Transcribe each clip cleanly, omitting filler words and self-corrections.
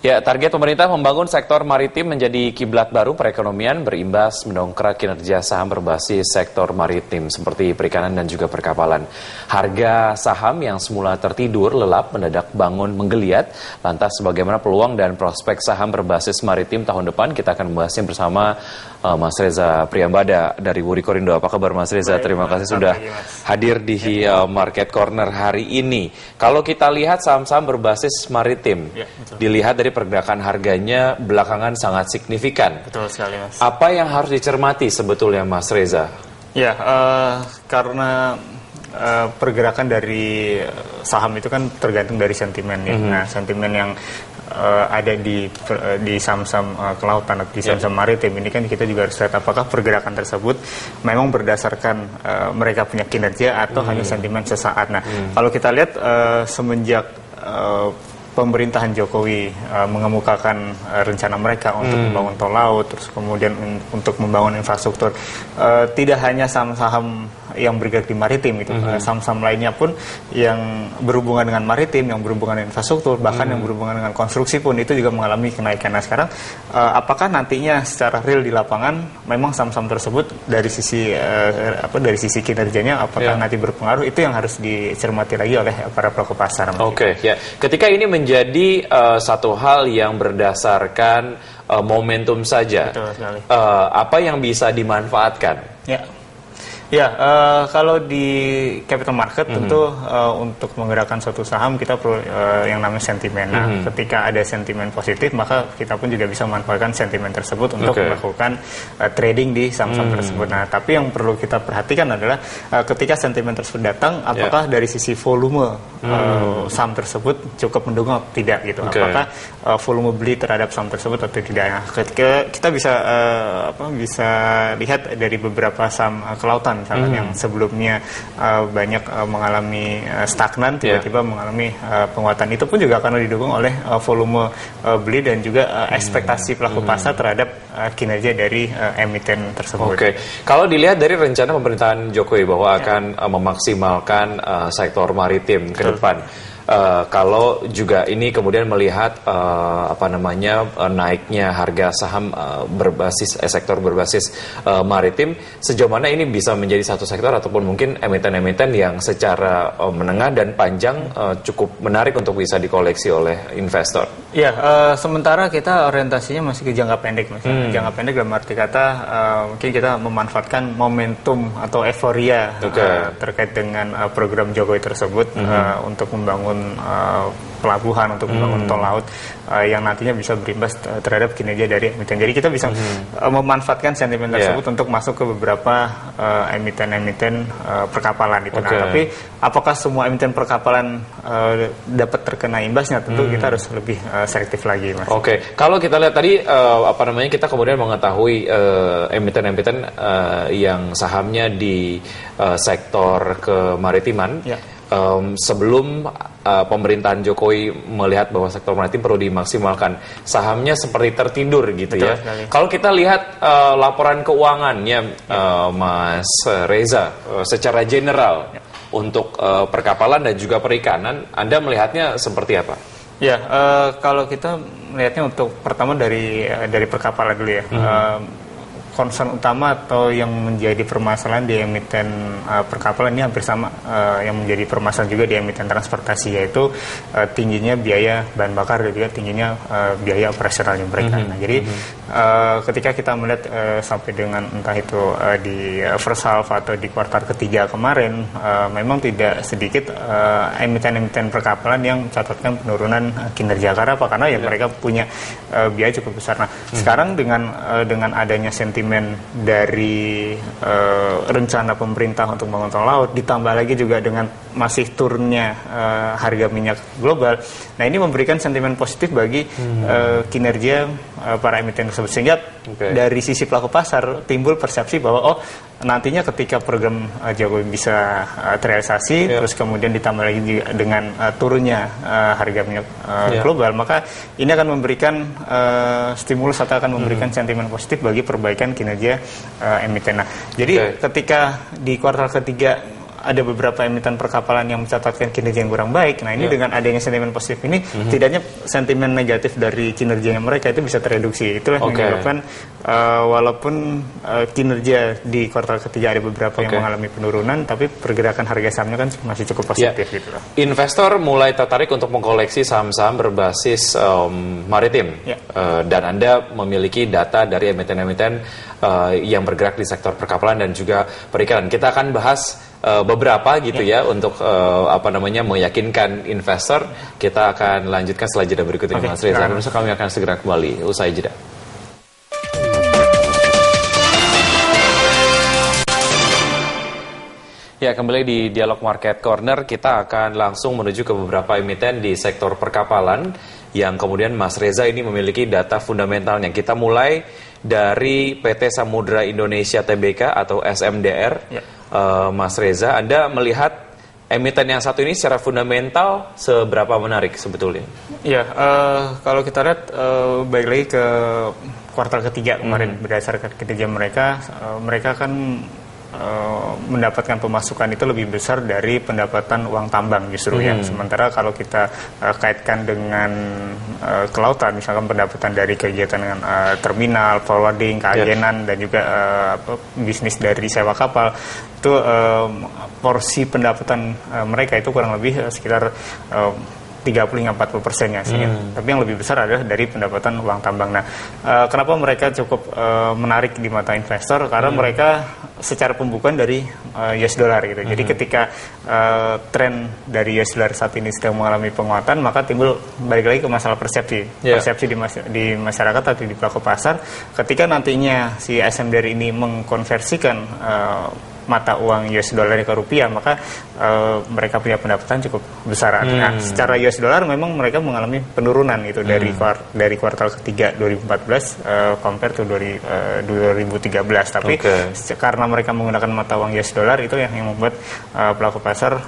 Ya, target pemerintah membangun sektor maritim menjadi kiblat baru perekonomian berimbas mendongkrak kinerja saham berbasis sektor maritim seperti perikanan dan juga perkapalan. Harga saham yang semula tertidur lelap mendadak bangun menggeliat. Lantas bagaimana peluang dan prospek saham berbasis maritim tahun depan? Kita akan membahasnya bersama Mas Reza Priambada dari Wuri Korindo. Apa kabar Mas Reza? Terima kasih sudah hadir di Market Corner hari ini. Kalau kita lihat saham-saham berbasis maritim, dilihat dari pergerakan harganya belakangan sangat signifikan. Betul sekali, Mas. Apa yang harus dicermati sebetulnya, Mas Reza? Ya, karena pergerakan dari saham itu kan tergantung dari sentimen ya. Nah, sentimen yang ada di saham-saham kelautan atau di saham-saham maritim ini kan kita juga harus lihat apakah pergerakan tersebut memang berdasarkan mereka punya kinerja atau hanya sentimen sesaat. Nah, kalau kita lihat semenjak pemerintahan Jokowi mengemukakan rencana mereka untuk membangun tol laut, terus kemudian untuk membangun infrastruktur, tidak hanya saham-saham yang bergerak di maritim itu, saham-saham lainnya pun yang berhubungan dengan maritim, yang berhubungan dengan infrastruktur, bahkan yang berhubungan dengan konstruksi pun itu juga mengalami kenaikan. Nah sekarang, apakah nantinya secara real di lapangan memang saham-saham tersebut dari sisi kinerjanya, apakah nanti berpengaruh? Itu yang harus dicermati lagi oleh para pelaku pasar. Oke, ya. Ketika ini menjadi satu hal yang berdasarkan momentum saja, apa yang bisa dimanfaatkan? Ya, kalau di capital market tentu untuk menggerakkan suatu saham kita perlu yang namanya sentimen. Nah, ketika ada sentimen positif, maka kita pun juga bisa memanfaatkan sentimen tersebut untuk melakukan trading di saham-saham tersebut. Nah, tapi yang perlu kita perhatikan adalah ketika sentimen tersebut datang, apakah dari sisi volume saham tersebut cukup mendukung atau tidak gitu. Apakah volume beli terhadap saham tersebut atau tidak. Nah, kita bisa lihat dari beberapa saham kelautan misalkan yang sebelumnya banyak mengalami stagnan, tiba-tiba mengalami penguatan. Itu pun juga karena didukung oleh volume beli dan juga ekspektasi pelaku pasar terhadap kinerja dari emiten tersebut. Oke, kalau dilihat dari rencana pemerintahan Jokowi bahwa akan memaksimalkan sektor maritim ke depan, kalau juga ini kemudian melihat naiknya harga saham berbasis sektor berbasis maritim, sejauh mana ini bisa menjadi satu sektor ataupun mungkin emiten-emiten yang secara menengah dan panjang cukup menarik untuk bisa dikoleksi oleh investor? Ya, sementara kita orientasinya masih ke jangka pendek, Mas. Jangka pendek dalam arti kata mungkin kita memanfaatkan momentum atau euforia terkait dengan program Jokowi tersebut untuk membangun pelabuhan, untuk membangun tol laut yang nantinya bisa berimbas terhadap kinerja dari emiten. Jadi kita bisa memanfaatkan sentimen tersebut untuk masuk ke beberapa emiten-emiten perkapalan itu. Nah, tapi apakah semua emiten perkapalan dapat terkena imbasnya? Tentu kita harus lebih selektif lagi, Mas. Oke, kalau kita lihat tadi kita kemudian mengetahui emiten-emiten yang sahamnya di sektor kemaritiman. Sebelum pemerintahan Jokowi melihat bahwa sektor maritim perlu dimaksimalkan, sahamnya seperti tertidur gitu. Betul, sekali. Kalau kita lihat laporan keuangannya, Mas Reza, secara general untuk perkapalan dan juga perikanan, Anda melihatnya seperti apa? Ya, kalau kita melihatnya untuk pertama dari perkapalan dulu ya. Concern utama atau yang menjadi permasalahan di emiten perkapalan ini hampir sama yang menjadi permasalahan juga di emiten transportasi, yaitu tingginya biaya bahan bakar dan juga tingginya biaya operasionalnya mereka. Nah, jadi ketika kita melihat sampai dengan entah itu di first half atau di kuartal ketiga kemarin, memang tidak sedikit emiten-emiten perkapalan yang mencatatkan penurunan kinerja. Karena apa? Karena ya mereka punya biaya cukup besar. Nah, sekarang dengan adanya sentimen dari rencana pemerintah untuk membangun tol laut, ditambah lagi juga dengan masih turunnya harga minyak global. Nah, ini memberikan sentimen positif bagi kinerja para emiten tersebut, sehingga dari sisi pelaku pasar timbul persepsi bahwa nantinya ketika program Jokowi bisa terrealisasi, terus kemudian ditambah lagi dengan turunnya harga minyak global, maka ini akan memberikan stimulus atau akan memberikan sentimen positif bagi perbaikan kinerja emiten. Nah, jadi ketika di kuartal ketiga ada beberapa emiten perkapalan yang mencatatkan kinerja yang kurang baik. Nah, ini dengan adanya sentimen positif ini, tidaknya sentimen negatif dari kinerjanya mereka itu bisa tereduksi. Itulah yang menyebabkan walaupun kinerja di kuartal ketiga ada beberapa yang mengalami penurunan, tapi pergerakan harga sahamnya kan masih cukup positif gitu loh. Investor mulai tertarik untuk mengkoleksi saham-saham berbasis maritim, dan Anda memiliki data dari emiten-emiten yang bergerak di sektor perkapalan dan juga perikanan. Kita akan bahas beberapa gitu ya untuk meyakinkan investor. Kita akan lanjutkan setelah jeda berikut ini, Mas Reza. Kami akan segera kembali usai jeda. Ya, kembali di Dialog Market Corner, kita akan langsung menuju ke beberapa emiten di sektor perkapalan yang kemudian Mas Reza ini memiliki data fundamentalnya. Kita mulai dari PT Samudra Indonesia Tbk atau SMDR. Mas Reza, Anda melihat emiten yang satu ini secara fundamental seberapa menarik sebetulnya? Ya, kalau kita lihat balik lagi ke kuartal ketiga kemarin, berdasarkan kinerja mereka, mereka kan mendapatkan pemasukan itu lebih besar dari pendapatan uang tambang justru ya. Sementara kalau kita kaitkan dengan kelautan, misalkan pendapatan dari kegiatan dengan terminal, forwarding, keagenan dan juga bisnis dari sewa kapal, itu porsi pendapatan mereka itu kurang lebih sekitar 30-40% ya, tapi yang lebih besar adalah dari pendapatan uang tambang. Nah, kenapa mereka cukup menarik di mata investor? Karena mereka secara pembukuan dari US dollar gitu. Jadi ketika tren dari US dollar saat ini sedang mengalami penguatan, maka timbul balik lagi ke masalah persepsi, persepsi di masyarakat atau di pelaku pasar. Ketika nantinya si SMDR ini mengkonversikan mata uang US dollar ke rupiah, maka mereka punya pendapatan cukup besar. Nah, secara US dollar memang mereka mengalami penurunan itu dari kuartal ketiga 2014 compare to 2013. Tapi karena mereka menggunakan mata uang US dollar, itu yang membuat pelaku pasar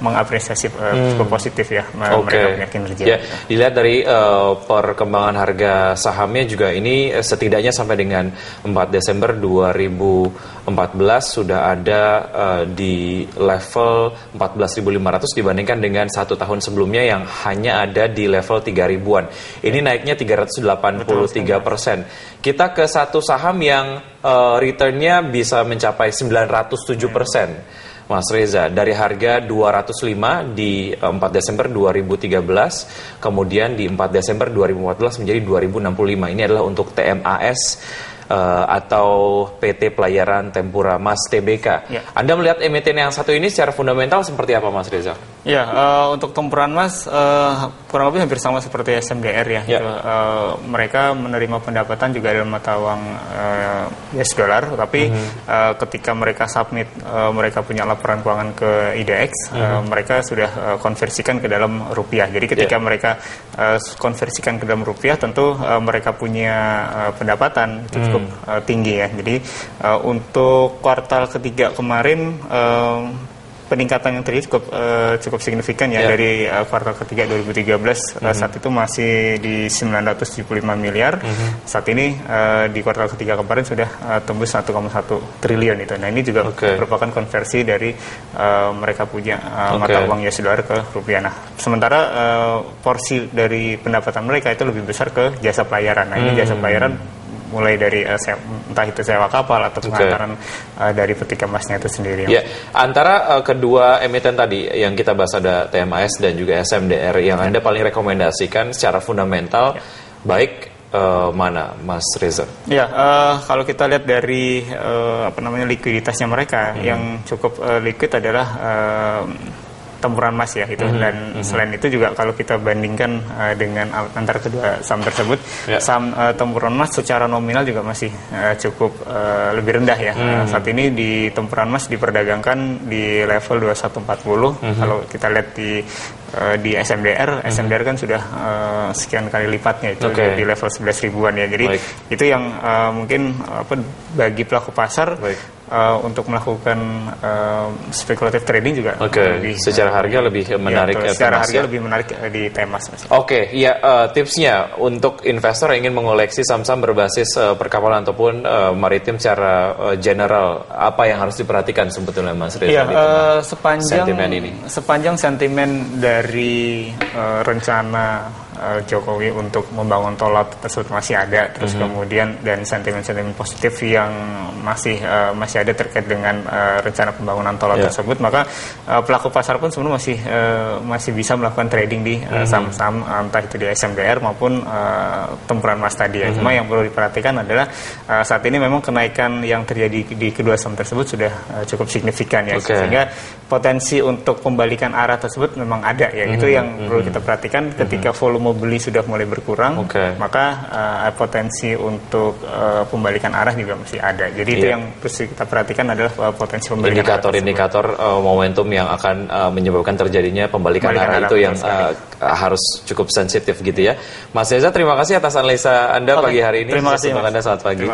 mengapresiasi cukup positif ya mereka punya kinerja. Ya, dilihat dari perkembangan harga sahamnya juga ini setidaknya sampai dengan 4 Desember 2014 sudah ada di level 14.500 dibandingkan dengan 1 tahun sebelumnya yang hanya ada di level 3.000-an. Ini naiknya 383%. Kita ke satu saham yang returnnya bisa mencapai 907%. Mas Reza, dari harga 205 di 4 Desember 2013, kemudian di 4 Desember 2014 menjadi 2065. Ini adalah untuk TMAS atau PT Pelayaran Tempura Mas Tbk. Anda melihat emiten yang satu ini secara fundamental seperti apa, Mas Reza? Ya, untuk Tempuran Mas kurang lebih hampir sama seperti SMDR ya. Gitu. Mereka menerima pendapatan juga dalam mata uang US dollar, tapi ketika mereka submit, mereka punya laporan keuangan ke IDX, mereka sudah konversikan ke dalam rupiah. Jadi ketika mereka konversikan ke dalam rupiah, tentu mereka punya pendapatan itu cukup tinggi ya. Jadi untuk kuartal ketiga kemarin peningkatan yang terjadi cukup signifikan ya. Dari kuartal ketiga 2013 saat itu masih di 975 miliar. Saat ini di kuartal ketiga kemarin sudah tembus 1,1 triliun itu. Nah, ini juga merupakan konversi dari mereka punya mata uang US dollar ke rupiah. Nah, sementara porsi dari pendapatan mereka itu lebih besar ke jasa pelayaran. Nah, ini jasa pelayaran mulai dari entah itu sewa kapal atau pengantaran dari peti kemasnya itu sendiri. Ya, antara kedua emiten tadi yang kita bahas ada TMAS dan juga SMDR, yang Anda paling rekomendasikan secara fundamental baik mana, Mas Reza? Ya, kalau kita lihat dari likuiditasnya mereka, yang cukup liquid adalah Tempuran Mas ya itu. Dan selain itu juga kalau kita bandingkan dengan antara kedua saham tersebut, saham Tempuran Mas secara nominal juga masih cukup lebih rendah ya. Saat ini di Tempuran Mas diperdagangkan di level 2140. Kalau kita lihat di SMDR, SMDR kan sudah sekian kali lipatnya itu di level 11 ribuan ya. Jadi itu yang mungkin bagi pelaku pasar untuk melakukan spekulatif trading juga. Secara harga lebih menarik. Secara harga lebih menarik di Temas. Tipsnya untuk investor yang ingin mengoleksi saham-saham berbasis perkapalan ataupun maritim secara general, apa yang harus diperhatikan sebetulnya Mas Reza? Sepanjang sentimen dari rencana Jokowi untuk membangun tol laut tersebut masih ada, terus kemudian dan sentimen-sentimen positif yang masih ada terkait dengan rencana pembangunan tol laut tersebut, maka pelaku pasar pun sebenarnya masih bisa melakukan trading di saham-saham entah itu di SMDR maupun tempuran emas tadi ya. Cuma yang perlu diperhatikan adalah saat ini memang kenaikan yang terjadi di kedua saham tersebut sudah cukup signifikan ya, sehingga potensi untuk pembalikan arah tersebut memang ada ya. Itu yang perlu kita perhatikan ketika volume beli sudah mulai berkurang, maka potensi untuk pembalikan arah juga masih ada. Jadi itu yang harus kita perhatikan adalah potensi pembalikan indikator momentum yang akan menyebabkan terjadinya pembalikan arah itu yang harus cukup sensitif gitu ya. Mas Reza, terima kasih atas analisa Anda pagi hari ini. Terima kasih. Anda selamat pagi.